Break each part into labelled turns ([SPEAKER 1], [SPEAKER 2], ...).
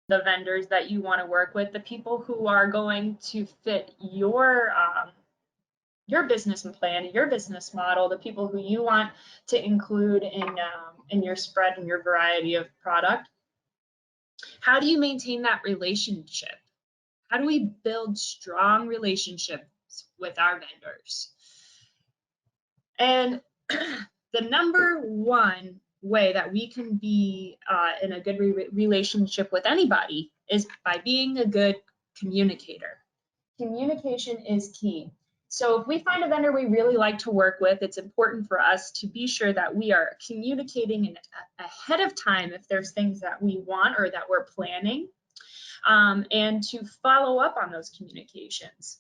[SPEAKER 1] the vendors that you want to work with, the people who are going to fit your business plan, your business model, the people who you want to include in your spread and your variety of product. How do you maintain that relationship? How do we build strong relationships with our vendors? And the number one way that we can be in a good relationship with anybody is by being a good communicator. Communication is key. So if we find a vendor we really like to work with, it's important for us to be sure that we are communicating ahead of time if there's things that we want or that we're planning, and to follow up on those communications.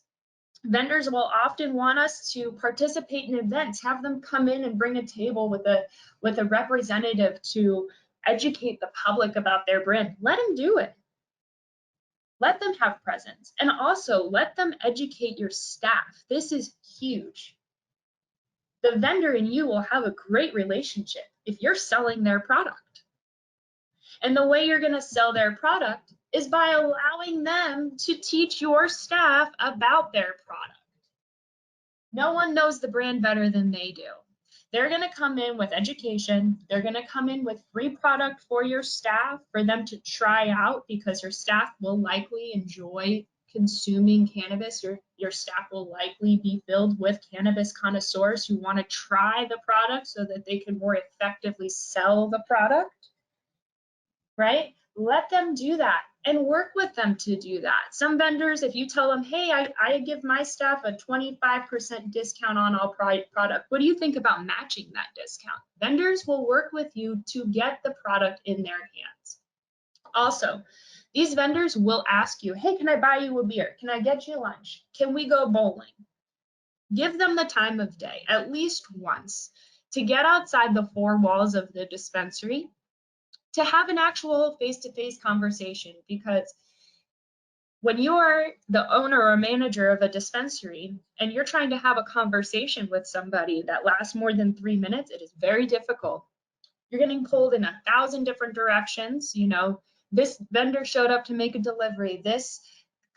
[SPEAKER 1] Vendors will often want us to participate in events, have them come in and bring a table with a representative to educate the public about their brand. Let them do it. Let them have presence, and also let them educate your staff. This is huge. The vendor and you will have a great relationship if you're selling their product. And the way you're going to sell their product is by allowing them to teach your staff about their product. No one knows the brand better than they do. They're going to come in with education. They're going to come in with free product for your staff for them to try out, because your staff will likely enjoy consuming cannabis. Your staff will likely be filled with cannabis connoisseurs who want to try the product so that they can more effectively sell the product, right? Let them do that and work with them to do that. Some vendors, if you tell them, hey, I give my staff a 25% discount on all product, what do you think about matching that discount? Vendors will work with you to get the product in their hands. Also, these vendors will ask you, hey, can I buy you a beer? Can I get you lunch? Can we go bowling? Give them the time of day, at least once, to get outside the four walls of the dispensary, to have an actual face-to-face conversation. Because when you're the owner or manager of a dispensary and you're trying to have a conversation with somebody that lasts more than 3 minutes, it is very difficult. You're getting pulled in 1,000 different directions. You know, this vendor showed up to make a delivery, this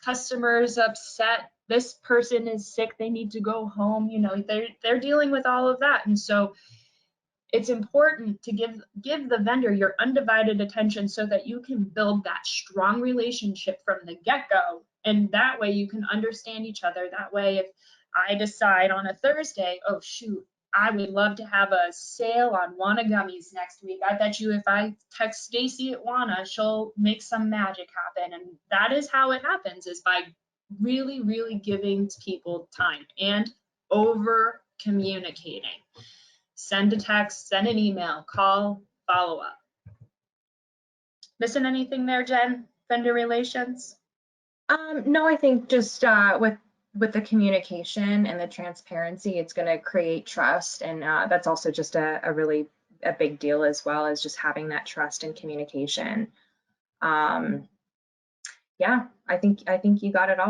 [SPEAKER 1] customer is upset, this person is sick, they need to go home. You know, they're dealing with all of that. And so it's important to give the vendor your undivided attention so that you can build that strong relationship from the get-go. And that way you can understand each other. That way, if I decide on a Thursday, oh shoot, I would love to have a sale on Wana gummies next week, I bet you if I text Stacy at Wana, she'll make some magic happen. And that is how it happens, is by really, really giving people time and over communicating. Send a text, send an email, call, follow up. Missing anything there, Jen? Vendor relations?
[SPEAKER 2] No, I think just with the communication and the transparency, it's going to create trust, and that's also just a really big deal, as well as just having that trust and communication. Yeah, I think you got it all.